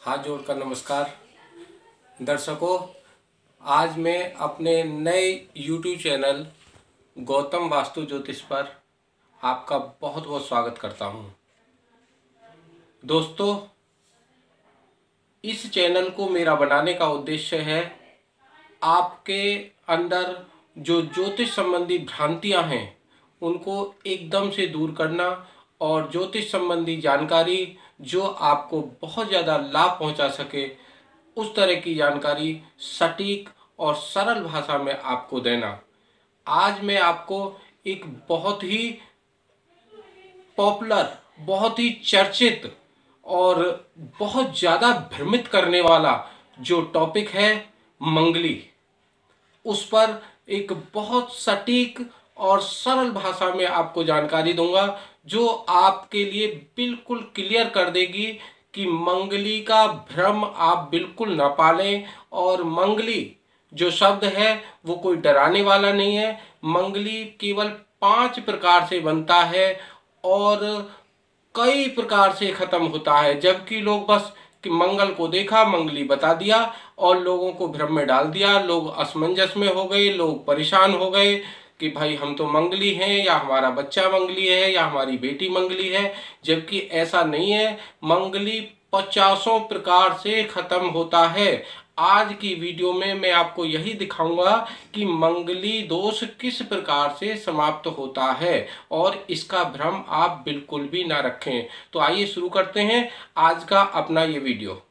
हाथ जोड़कर नमस्कार दर्शकों। आज मैं अपने नए YouTube चैनल गौतम वास्तु ज्योतिष पर आपका बहुत बहुत स्वागत करता हूं। दोस्तों, इस चैनल को मेरा बनाने का उद्देश्य है आपके अंदर जो ज्योतिष संबंधी भ्रांतियां हैं उनको एकदम से दूर करना और ज्योतिष संबंधी जानकारी जो आपको बहुत ज़्यादा लाभ पहुंचा सके उस तरह की जानकारी सटीक और सरल भाषा में आपको देना। आज मैं आपको एक बहुत ही पॉपुलर, बहुत ही चर्चित और बहुत ज़्यादा भ्रमित करने वाला जो टॉपिक है मंगली, उस पर एक बहुत सटीक और सरल भाषा में आपको जानकारी दूंगा जो आपके लिए बिल्कुल क्लियर कर देगी कि मंगली का भ्रम आप बिल्कुल न पालें। और मंगली जो शब्द है वो कोई डराने वाला नहीं है। मंगली केवल 5 प्रकार से बनता है और कई प्रकार से खत्म होता है, जबकि लोग बस कि मंगल को देखा, मंगली बता दिया और लोगों को भ्रम में डाल दिया। लोग असमंजस में हो गए, लोग परेशान हो गए कि भाई हम तो मंगली हैं या हमारा बच्चा मंगली है या हमारी बेटी मंगली है, जबकि ऐसा नहीं है। मंगली 50 प्रकार से खत्म होता है। आज की वीडियो में मैं आपको यही दिखाऊंगा कि मंगली दोष किस प्रकार से समाप्त होता है और इसका भ्रम आप बिल्कुल भी ना रखें। तो आइए शुरू करते हैं आज का अपना ये वीडियो।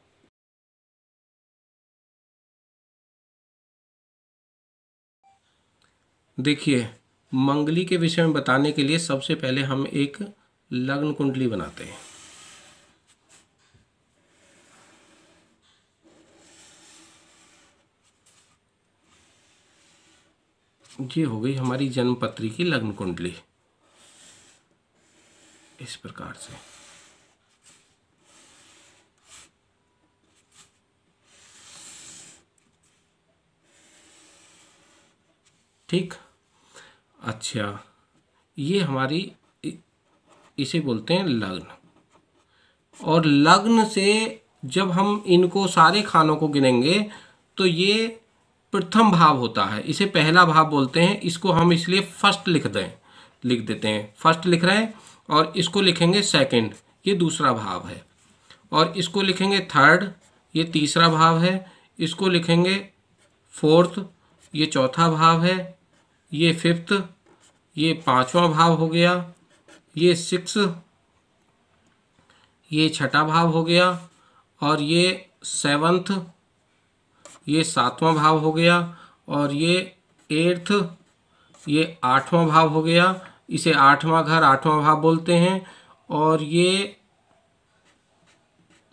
देखिए, मंगली के विषय में बताने के लिए सबसे पहले हम एक लग्न कुंडली बनाते हैं। ये हो गई हमारी जन्मपत्री की लग्न कुंडली इस प्रकार से। ठीक, अच्छा, ये हमारी इसे बोलते हैं लग्न। और लग्न से जब हम इनको सारे खानों को गिनेंगे तो ये प्रथम भाव होता है, इसे पहला भाव बोलते हैं। इसको हम इसलिए फर्स्ट लिख देते हैं, फर्स्ट लिख रहे हैं। और इसको लिखेंगे सेकंड, ये दूसरा भाव है। और इसको लिखेंगे थर्ड, ये तीसरा भाव है। इसको लिखेंगे फोर्थ, ये चौथा भाव है। ये फिफ्थ, ये 5वां भाव हो गया। ये 6, ये 6ठा भाव हो गया। और ये 7th, ये 7वां भाव हो गया। और ये 8th, ये 8वां भाव हो गया। इसे 8वां घर, 8वां भाव बोलते हैं। और ये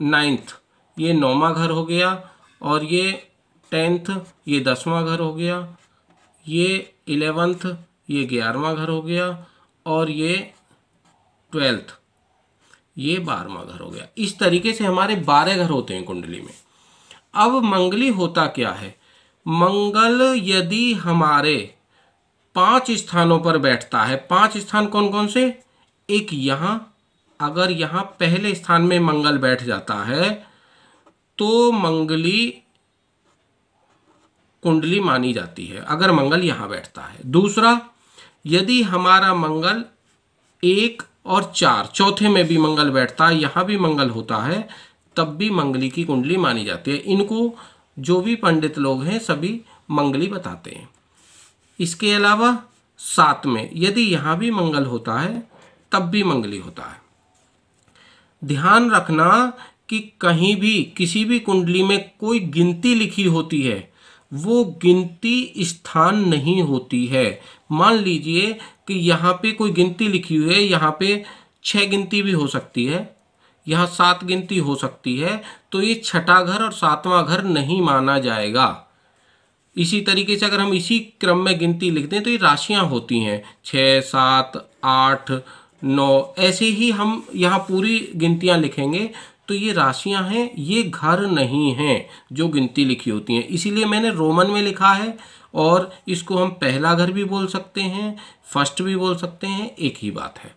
9th, ये 9वां घर हो गया। और ये 10th, ये 10वां घर हो गया। ये 11th, ये 11वां घर हो गया। और ये 12th, ये 12वां घर हो गया। इस तरीके से हमारे 12 घर होते हैं कुंडली में। अब मंगली होता क्या है? मंगल यदि हमारे 5 स्थानों पर बैठता है, 5 स्थान कौन कौन से? एक यहाँ, अगर यहाँ पहले स्थान में मंगल बैठ जाता है तो मंगली कुंडली मानी जाती है, अगर मंगल यहाँ बैठता है। दूसरा, यदि हमारा मंगल 1 और 4, चौथे में भी मंगल बैठता है, यहाँ भी मंगल होता है, तब भी मंगली की कुंडली मानी जाती है। इनको जो भी पंडित लोग हैं सभी मंगली बताते हैं। इसके अलावा 7 में यदि यहाँ भी मंगल होता है तब भी मंगली होता है। ध्यान रखना कि कहीं भी किसी भी कुंडली में कोई गिनती लिखी होती है, वो गिनती स्थान नहीं होती है। मान लीजिए कि यहाँ पे कोई गिनती लिखी हुई है, यहाँ पे 6 गिनती भी हो सकती है, यहाँ 7 गिनती हो सकती है, तो ये 6ठा घर और 7वां घर नहीं माना जाएगा। इसी तरीके से अगर हम इसी क्रम में गिनती लिख दें तो ये राशियाँ होती हैं, 6, 7, 8, 9, ऐसे ही हम यहाँ पूरी गिनतियाँ लिखेंगे तो ये राशियाँ हैं, ये घर नहीं हैं जो गिनती लिखी होती हैं। इसीलिए मैंने रोमन में लिखा है। और इसको हम पहला घर भी बोल सकते हैं, फर्स्ट भी बोल सकते हैं, एक ही बात है।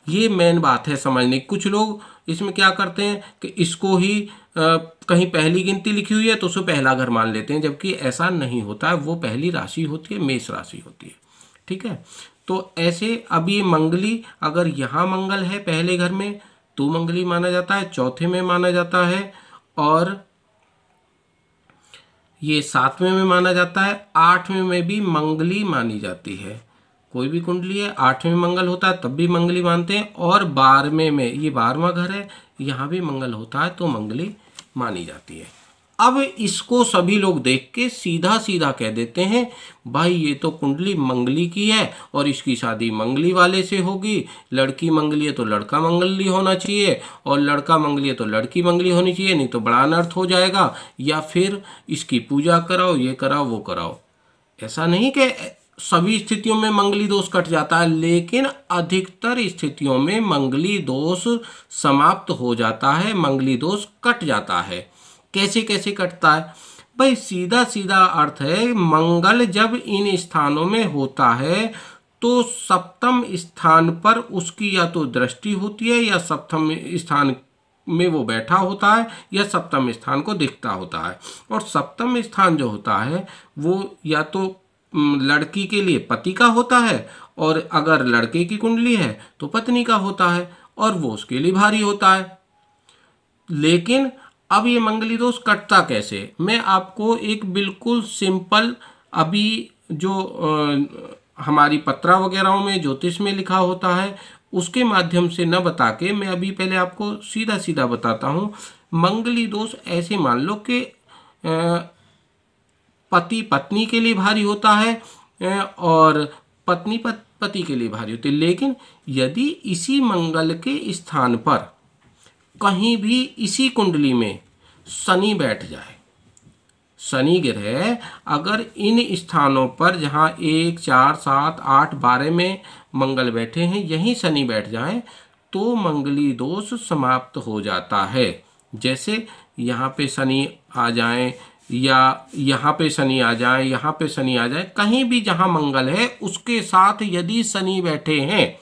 ये मेन बात है समझने की। कुछ लोग इसमें क्या करते हैं कि इसको ही कहीं पहली गिनती लिखी हुई है तो उसे पहला घर मान लेते हैं, जबकि ऐसा नहीं होता है। वो पहली राशि होती है, मेष राशि होती है। ठीक है, तो ऐसे अब ये मंगली, अगर यहाँ मंगल है पहले घर में तो मंगली माना जाता है, चौथे में माना जाता है, और ये 7वें में माना जाता है, 8वें में भी मंगली मानी जाती है। कोई भी कुंडली है 8वें में मंगल होता है तब भी मंगली मानते हैं, और 12वें में, ये 12वां घर है, यहाँ भी मंगल होता है तो मंगली मानी जाती है। अब इसको सभी लोग देख के सीधा सीधा कह देते हैं भाई ये तो कुंडली मंगली की है और इसकी शादी मंगली वाले से होगी। लड़की मंगली है तो लड़का मंगली होना चाहिए, और लड़का मंगली है तो लड़की मंगली होनी चाहिए, नहीं तो बड़ा अनर्थ हो जाएगा। या फिर इसकी पूजा कराओ, ये कराओ, वो कराओ। ऐसा नहीं कि सभी स्थितियों में मंगली दोष कट जाता है, लेकिन अधिकतर स्थितियों में मंगली दोष समाप्त हो जाता है, मंगली दोष कट जाता है। कैसे कैसे कटता है भाई? सीधा सीधा अर्थ है, मंगल जब इन स्थानों में होता है तो सप्तम स्थान पर उसकी या तो दृष्टि होती है, या सप्तम स्थान में वो बैठा होता है, या सप्तम स्थान को दिखता होता है। और सप्तम स्थान जो होता है वो या तो लड़की के लिए पति का होता है, और अगर लड़के की कुंडली है तो पत्नी का होता है, और वो उसके लिए भारी होता है। लेकिन अब ये मंगली दोष कटता कैसे? मैं आपको एक बिल्कुल सिंपल, अभी जो हमारी पत्रा वगैरह में ज्योतिष में लिखा होता है उसके माध्यम से न बता के, मैं अभी पहले आपको सीधा सीधा बताता हूँ। मंगली दोष ऐसे मान लो कि पति पत्नी के लिए भारी होता है, और पत्नी पति के लिए भारी होती है। लेकिन यदि इसी मंगल के स्थान पर कहीं भी इसी कुंडली में शनि बैठ जाए, शनि ग्रह अगर इन स्थानों पर जहाँ 1, 4, 7, 8, 12 में मंगल बैठे हैं, यहीं शनि बैठ जाए तो मंगली दोष समाप्त हो जाता है। जैसे यहाँ पे शनि आ जाए, या यहाँ पे शनि आ जाए, यहाँ पे शनि आ जाए, कहीं भी जहाँ मंगल है उसके साथ यदि शनि बैठे हैं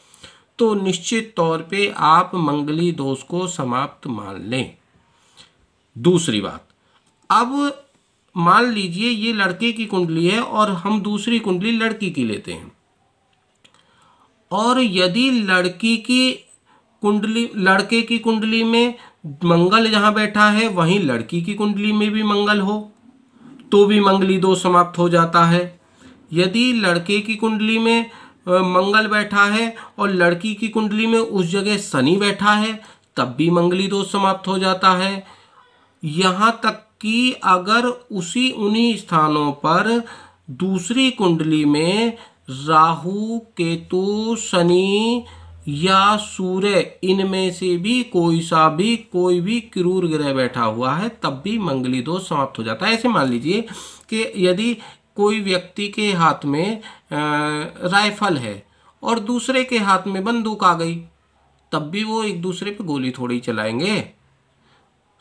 तो निश्चित तौर पे आप मंगली दोष को समाप्त मान लें। दूसरी बात, अब मान लीजिए ये लड़के की कुंडली है और हम दूसरी कुंडली लड़की की लेते हैं, और यदि लड़के की कुंडली में मंगल जहां बैठा है वहीं लड़की की कुंडली में भी मंगल हो तो भी मंगली दोष समाप्त हो जाता है। यदि लड़के की कुंडली में मंगल बैठा है और लड़की की कुंडली में उस जगह शनि बैठा है तब भी मंगली दोष समाप्त हो जाता है। यहाँ तक कि अगर उन्हीं स्थानों पर दूसरी कुंडली में राहु, केतु, शनि या सूर्य, इनमें से भी कोई भी क्रूर ग्रह बैठा हुआ है तब भी मंगली दोष समाप्त हो जाता है। ऐसे मान लीजिए कि यदि कोई व्यक्ति के हाथ में राइफल है और दूसरे के हाथ में बंदूक आ गई, तब भी वो एक दूसरे पे गोली थोड़ी चलाएंगे।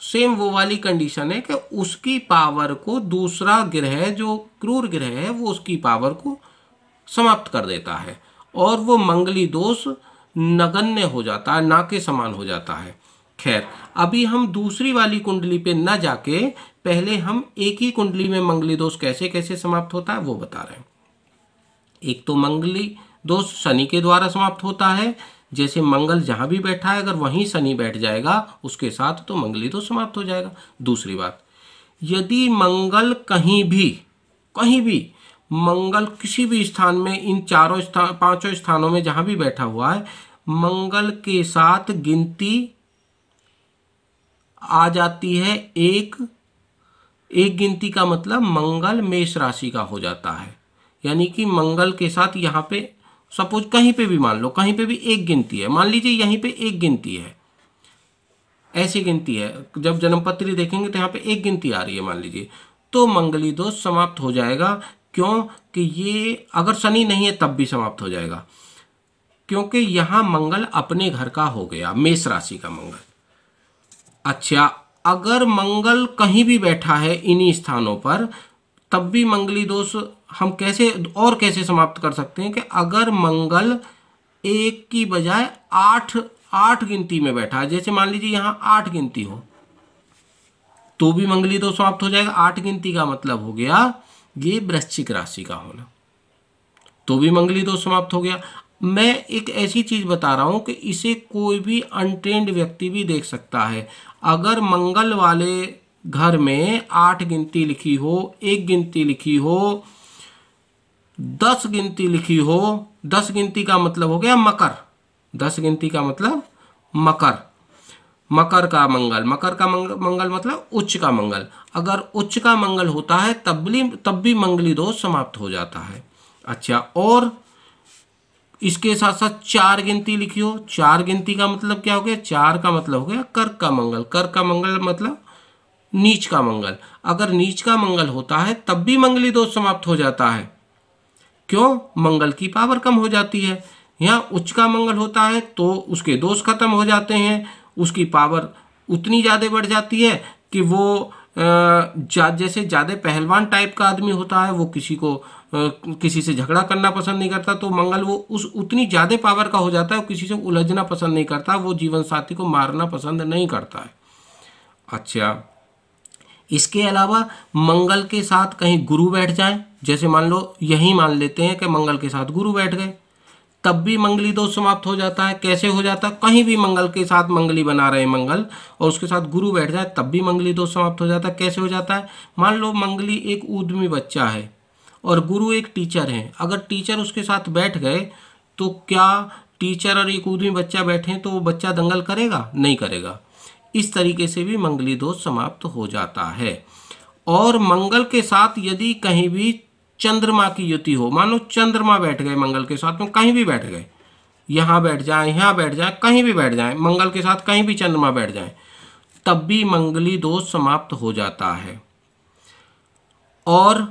सेम वो वाली कंडीशन है कि उसकी पावर को दूसरा ग्रह, जो क्रूर ग्रह है, वो उसकी पावर को समाप्त कर देता है और वो मंगली दोष नगण्य हो जाता है, ना के समान हो जाता है। खैर, अभी हम दूसरी वाली कुंडली पे न जाके पहले हम एक ही कुंडली में मंगली दोष कैसे कैसे समाप्त होता है वो बता रहे हैं। एक तो मंगली दोष शनि के द्वारा समाप्त होता है, जैसे मंगल जहां भी बैठा है अगर वहीं शनि बैठ जाएगा उसके साथ तो मंगली दोष समाप्त हो जाएगा। दूसरी बात, यदि मंगल कहीं भी मंगल किसी भी स्थान में, इन पांचों स्थानों में जहां भी बैठा हुआ है, मंगल के साथ गिनती आ जाती है एक गिनती का मतलब मंगल मेष राशि का हो जाता है। यानी कि मंगल के साथ यहाँ पे सपोज कहीं पे भी मान लो, कहीं पे भी एक गिनती है, मान लीजिए यहीं पे एक गिनती है, ऐसी गिनती है, जब जन्मपत्री देखेंगे तो यहाँ पे एक गिनती आ रही है मान लीजिए, तो मंगली दोष समाप्त हो जाएगा। क्यों कि ये अगर शनि नहीं है तब भी समाप्त हो जाएगा, क्योंकि यहाँ मंगल अपने घर का हो गया, मेष राशि का मंगल। अच्छा, अगर मंगल कहीं भी बैठा है इन्हीं स्थानों पर तब भी मंगली दोष हम कैसे समाप्त कर सकते हैं कि अगर मंगल एक की बजाय आठ गिनती में बैठा है, जैसे मान लीजिए यहाँ 8 गिनती हो, तो भी मंगली दोष समाप्त हो जाएगा। 8 गिनती का मतलब हो गया ये वृश्चिक राशि का होना, तो भी मंगली दोष समाप्त हो गया। मैं एक ऐसी चीज बता रहा हूं कि इसे कोई भी अनट्रेन्ड व्यक्ति भी देख सकता है। अगर मंगल वाले घर में 8 गिनती लिखी हो, 1 गिनती लिखी हो, 10 गिनती लिखी हो, 10 गिनती का मतलब हो गया मकर, 10 गिनती का मतलब मकर, मकर का मंगल, मकर का मंगल मतलब उच्च का मंगल। अगर उच्च का मंगल होता है तब भी मंगली दोष समाप्त हो जाता है। अच्छा, और इसके साथ साथ 4 गिनती लिखी हो, 4 गिनती का मतलब क्या हो गया? 4 का मतलब हो गया कर्क का मंगल, कर्क का मंगल मतलब नीच का मंगल। अगर नीच का मंगल होता है तब भी मंगली दोष समाप्त हो जाता है। क्यों? मंगल की पावर कम हो जाती है। यहाँ उच्च का मंगल होता है तो उसके दोष खत्म हो जाते हैं, उसकी पावर उतनी ज़्यादा बढ़ जाती है कि वो जैसे ज़्यादा पहलवान टाइप का आदमी होता है, वो किसी से झगड़ा करना पसंद नहीं करता, तो मंगल वो उतनी ज़्यादा पावर का हो जाता है, वो किसी से उलझना पसंद नहीं करता, वो जीवन साथी को मारना पसंद नहीं करता है। अच्छा, इसके अलावा मंगल के साथ कहीं गुरु बैठ जाए, जैसे मान लो यही मान लेते हैं कि मंगल के साथ गुरु बैठ गए, तब भी मंगली दोष समाप्त हो जाता है। कैसे हो जाता है? कहीं भी मंगल के साथ मंगली बना रहे मंगल और उसके साथ गुरु बैठ जाए तब भी मंगली दोष समाप्त हो जाता है। कैसे हो जाता है? मान लो मंगली एक ऊधमी बच्चा है और गुरु एक टीचर है, अगर टीचर उसके साथ बैठ गए तो क्या टीचर और एक ऊधमी बच्चा बैठे तो वो बच्चा दंगल करेगा? नहीं करेगा। इस तरीके से भी मंगली दोष समाप्त हो जाता है। और मंगल के साथ यदि कहीं भी चंद्रमा की युति हो, मानो चंद्रमा बैठ गए मंगल के साथ में, कहीं भी बैठ गए, यहाँ बैठ जाए, यहाँ बैठ जाए, कहीं भी बैठ जाए, मंगल के साथ कहीं भी चंद्रमा बैठ जाए, तब भी मंगली दोष समाप्त हो जाता है। और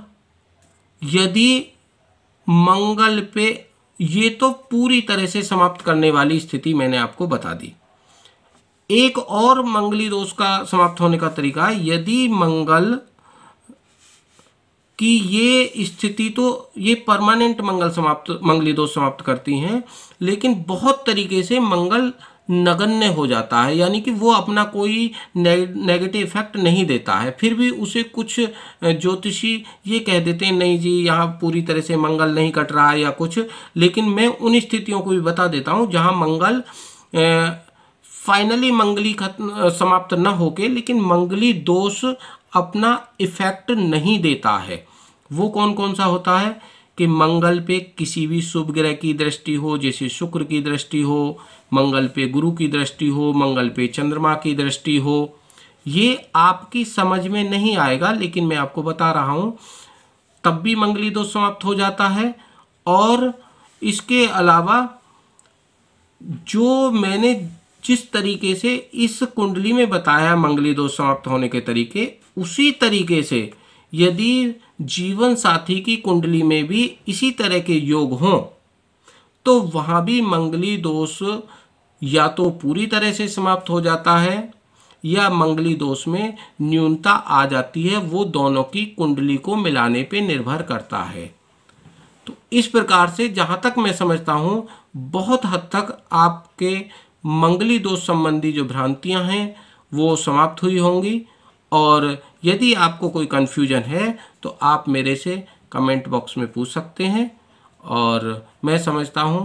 यदि मंगल पे, ये तो पूरी तरह से समाप्त करने वाली स्थिति मैंने आपको बता दी। एक और मंगली दोष का समाप्त होने का तरीका है, यदि मंगल कि ये स्थिति, तो ये परमानेंट मंगली दोष समाप्त करती हैं, लेकिन बहुत तरीके से मंगल नगण्य हो जाता है, यानी कि वो अपना कोई नेगेटिव इफेक्ट नहीं देता है, फिर भी उसे कुछ ज्योतिषी ये कह देते हैं नहीं जी यहाँ पूरी तरह से मंगल नहीं कट रहा है या कुछ। लेकिन मैं उन स्थितियों को भी बता देता हूँ जहाँ मंगल फाइनली मंगली समाप्त न होके लेकिन मंगली दोष अपना इफेक्ट नहीं देता है। वो कौन कौन सा होता है कि मंगल पे किसी भी शुभ ग्रह की दृष्टि हो, जैसे शुक्र की दृष्टि हो, मंगल पे गुरु की दृष्टि हो, मंगल पे चंद्रमा की दृष्टि हो। ये आपकी समझ में नहीं आएगा लेकिन मैं आपको बता रहा हूँ, तब भी मंगली दोष समाप्त हो जाता है। और इसके अलावा जो मैंने जिस तरीके से इस कुंडली में बताया मंगली दोष समाप्त होने के तरीके, उसी तरीके से यदि जीवन साथी की कुंडली में भी इसी तरह के योग हों तो वहाँ भी मंगली दोष या तो पूरी तरह से समाप्त हो जाता है या मंगली दोष में न्यूनता आ जाती है। वो दोनों की कुंडली को मिलाने पे निर्भर करता है। तो इस प्रकार से जहाँ तक मैं समझता हूँ बहुत हद तक आपके मंगली दोष संबंधी जो भ्रांतियाँ हैं वो समाप्त हुई होंगी। और यदि आपको कोई कन्फ्यूजन है तो आप मेरे से कमेंट बॉक्स में पूछ सकते हैं और मैं समझता हूँ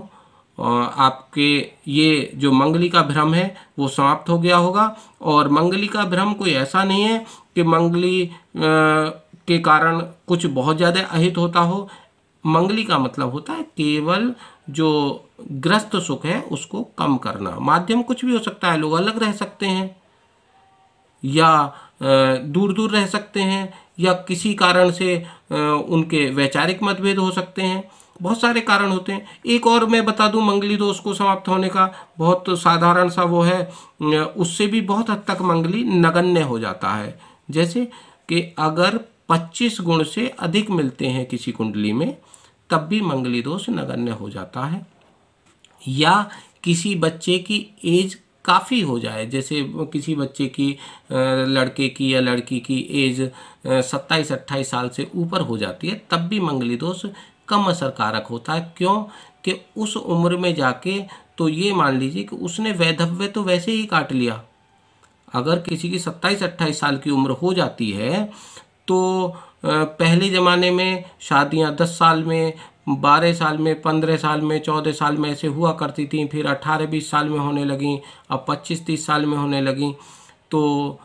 आपके ये जो मंगली का भ्रम है वो समाप्त हो गया होगा। और मंगली का भ्रम कोई ऐसा नहीं है कि मंगली के कारण कुछ बहुत ज़्यादा अहित होता हो। मंगली का मतलब होता है केवल जो ग्रस्त सुख है उसको कम करना। माध्यम कुछ भी हो सकता है, लोग अलग रह सकते हैं या दूर दूर रह सकते हैं या किसी कारण से उनके वैचारिक मतभेद हो सकते हैं, बहुत सारे कारण होते हैं। एक और मैं बता दूं मंगली दोष को समाप्त होने का बहुत साधारण सा वो है, उससे भी बहुत हद तक मंगली नगण्य हो जाता है। जैसे कि अगर 25 गुण से अधिक मिलते हैं किसी कुंडली में तब भी मंगली दोष नगण्य हो जाता है। या किसी बच्चे की एज काफ़ी हो जाए, जैसे किसी बच्चे की लड़के की या लड़की की एज 27-28 साल से ऊपर हो जाती है तब भी मंगली दोष कम असरकारक होता है। क्यों कि उस उम्र में जाके तो ये मान लीजिए कि उसने वैधव्य तो वैसे ही काट लिया। अगर किसी की 27-28 साल की उम्र हो जाती है तो पहले ज़माने में शादियां 10 साल में, 12 साल में, 15 साल में, 14 साल में ऐसे हुआ करती थी, फिर 18-20 साल में होने लगी, अब 25-30 साल में होने लगी। तो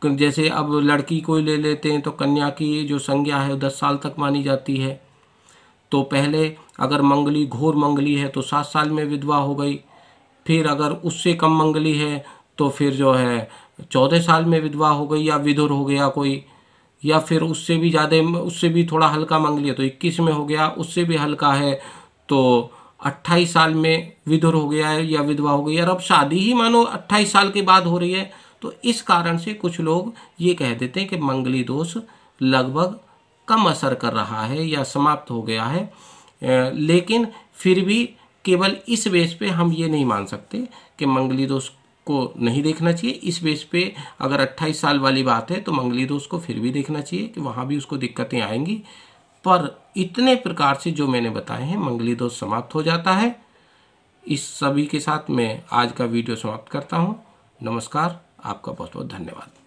जैसे अब लड़की कोई ले लेते हैं तो कन्या की जो संज्ञा है वो 10 साल तक मानी जाती है। तो पहले अगर मंगली घोर मंगली है तो 7 साल में विधवा हो गई, फिर अगर उससे कम मंगली है तो फिर जो है 14 साल में विधवा हो गई या विधुर हो गया कोई, या फिर उससे भी ज़्यादा, उससे भी थोड़ा हल्का मंगली है तो 21 में हो गया, उससे भी हल्का है तो 28 साल में विधुर हो गया है या विधवा हो गई। और अब शादी ही मानो 28 साल के बाद हो रही है। तो इस कारण से कुछ लोग ये कह देते हैं कि मंगली दोष लगभग कम असर कर रहा है या समाप्त हो गया है। लेकिन फिर भी केवल इस बेस पे हम ये नहीं मान सकते कि मंगली दोष को नहीं देखना चाहिए। इस बेस पे अगर 28 साल वाली बात है तो मंगली दोष को फिर भी देखना चाहिए कि वहाँ भी उसको दिक्कतें आएंगी, पर इतने प्रकार से जो मैंने बताए हैं मंगली दोष समाप्त हो जाता है। इस सभी के साथ मैं आज का वीडियो समाप्त करता हूँ। नमस्कार, आपका बहुत बहुत धन्यवाद।